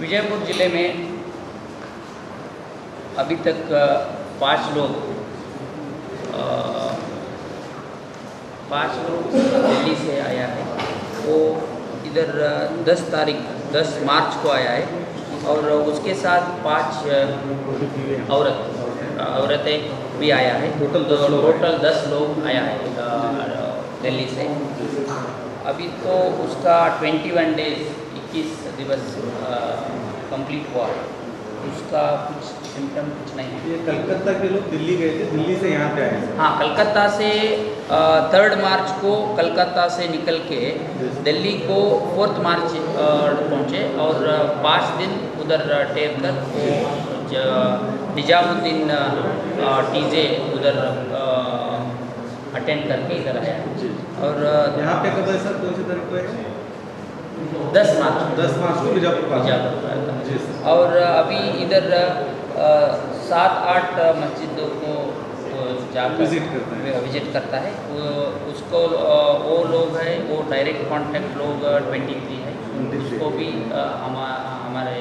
विजयपुर ज़िले में अभी तक 5 लोग दिल्ली से आया है। वो इधर 10 मार्च को आया है और उसके साथ 5 औरतें भी आया है। टोटल 10 लोग आया है दिल्ली से। अभी तो उसका 21 डेज 21 दिवस कंप्लीट हुआ है। उसका कुछ सिम्टम कुछ नहीं है। ये कलकत्ता के लोग दिल्ली गए थे, दिल्ली से यहाँ पे आए हैं। हाँ, कलकत्ता से 3 मार्च को कलकत्ता से निकल के दिल्ली को 4 मार्च पहुँचे और 5 दिन उधर ठहर कर वो निजामुद्दीन टीजे उधर अटेंड करके इधर आया। और यहाँ पे कब है सर, कौन सी तारीख को है? 10 मार्च को बीजापुर आया था। और अभी इधर 7-8 मस्जिदों को जाकर विजिट करता है। उसको वो लोग है, वो डायरेक्ट कांटेक्ट लोग 23 है। उसको भी हमारे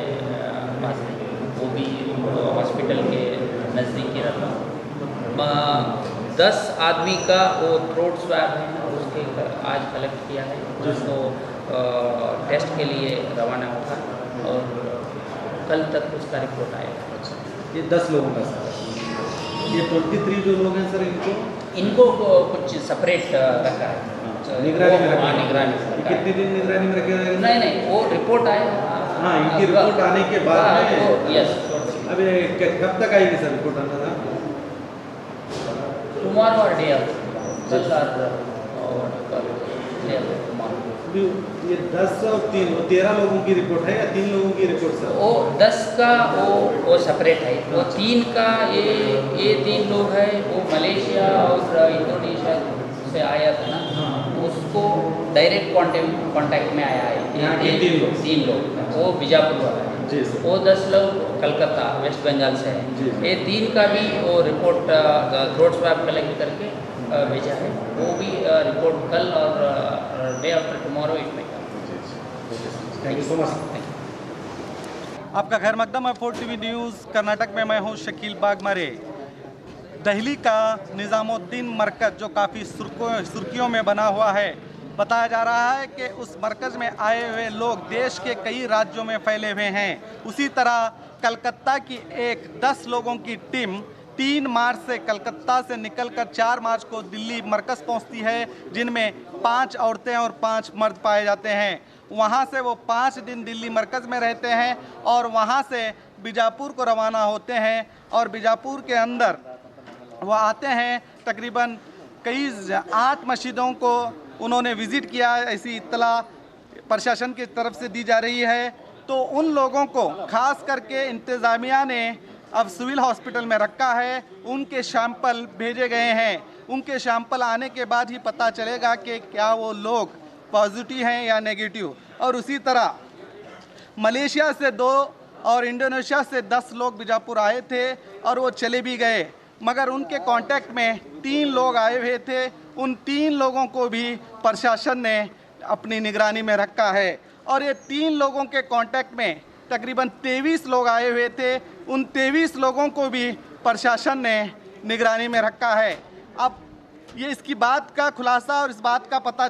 पास है, वो भी हॉस्पिटल के नज़दीक ही रहता। 10 आदमी का वो थ्रोट स्वैब है, उसके आज कलेक्ट किया है, जिसको टेस्ट के लिए रवाना होगा और कल तक उसका रिपोर्ट आएगा। ये 10 लोगों का सर, ये 23 जो लोग हैं सर, इनको कुछ सेपरेट रखा है, निगरानी में रखा है। निगरानी कितने दिन निगरानी में रखे रहेंगे? नहीं, वो रिपोर्ट आएगा। हाँ, इनकी रिपोर्ट आने के बाद में यस। अभी कब तक आएगी सर रिपोर्ट आना था? टुमारो और डे कल और ये 10 और 13 लोगों की रिपोर्ट है या 3 लोगों की रिपोर्ट सर? वो 10 का वो सेपरेट है। वो 3 का ये 3 लोग है, वो मलेशिया और इंडोनेशिया से आया था ना। हाँ। उसको डायरेक्ट कांटेक्ट में आया है। यहाँ के 3 लोग वो बीजापुर वाला है जी सर। वो 10 लोग कलकत्ता वेस्ट बंगाल से है। ये 3 का भी वो रिपोर्ट थ्रोट स्वैब कलेक्ट करके भेजा है। वो भी रिपोर्ट कल और डे आफ्टर टुमारो इट में। Thank you so much. आपका खैर मकदम है 4 TV न्यूज़ कर्नाटक में। मैं हूं शकील बागमारे। दिल्ली का निज़ामुद्दीन मरकज़ जो काफ़ी सुर्खियों में बना हुआ है, बताया जा रहा है कि उस मरकज़ में आए हुए लोग देश के कई राज्यों में फैले हुए हैं। उसी तरह कलकत्ता की एक 10 लोगों की टीम 3 मार्च से कलकत्ता से निकलकर 4 मार्च को दिल्ली मरकज़ पहुंचती है, जिनमें 5 औरतें और 5 मर्द पाए जाते हैं। वहां से वो 5 दिन दिल्ली मरकज़ में रहते हैं और वहां से बीजापुर को रवाना होते हैं और बीजापुर के अंदर वो आते हैं। तकरीबन कई 8 मस्जिदों को उन्होंने विज़िट किया, ऐसी इत्तला प्रशासन की तरफ से दी जा रही है। तो उन लोगों को खास करके इंतज़ामिया ने अब सिविल हॉस्पिटल में रखा है। उनके सैंपल भेजे गए हैं। उनके सैंपल आने के बाद ही पता चलेगा कि क्या वो लोग पॉजिटिव हैं या नेगेटिव। और उसी तरह मलेशिया से 2 और इंडोनेशिया से 10 लोग बीजापुर आए थे और वो चले भी गए, मगर उनके कांटेक्ट में 3 लोग आए हुए थे। उन 3 लोगों को भी प्रशासन ने अपनी निगरानी में रखा है और ये 3 लोगों के कांटेक्ट में तकरीबन 23 लोग आए हुए थे। उन 23 लोगों को भी प्रशासन ने निगरानी में रखा है। अब ये इसकी बात का खुलासा और इस बात का पता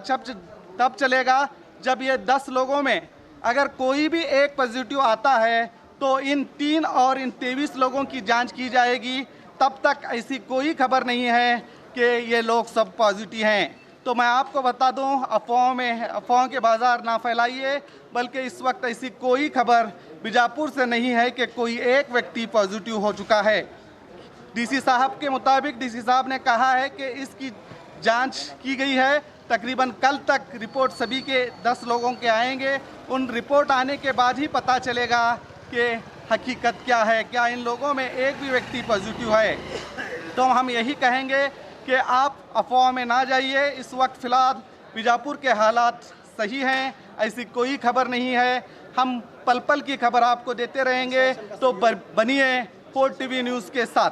तब चलेगा जब ये 10 लोगों में अगर कोई भी एक पॉजिटिव आता है तो इन 3 और इन 23 लोगों की जांच की जाएगी। तब तक ऐसी कोई खबर नहीं है कि ये लोग सब पॉजिटिव हैं। तो मैं आपको बता दूं, अफवाहों के बाज़ार ना फैलाइए, बल्कि इस वक्त ऐसी कोई खबर बीजापुर से नहीं है कि कोई एक व्यक्ति पॉजिटिव हो चुका है। डीसी साहब के मुताबिक डीसी साहब ने कहा है कि इसकी जांच की गई है। तकरीबन कल तक रिपोर्ट सभी के 10 लोगों के आएंगे। उन रिपोर्ट आने के बाद ही पता चलेगा कि हकीकत क्या है, क्या इन लोगों में एक भी व्यक्ति पॉजिटिव है। तो हम यही कहेंगे कि आप अफवाह में ना जाइए। इस वक्त फ़िलहाल बीजापुर के हालात सही हैं, ऐसी कोई खबर नहीं है। हम पल पल की खबर आपको देते रहेंगे, तो बनिए 4 TV न्यूज़ के साथ।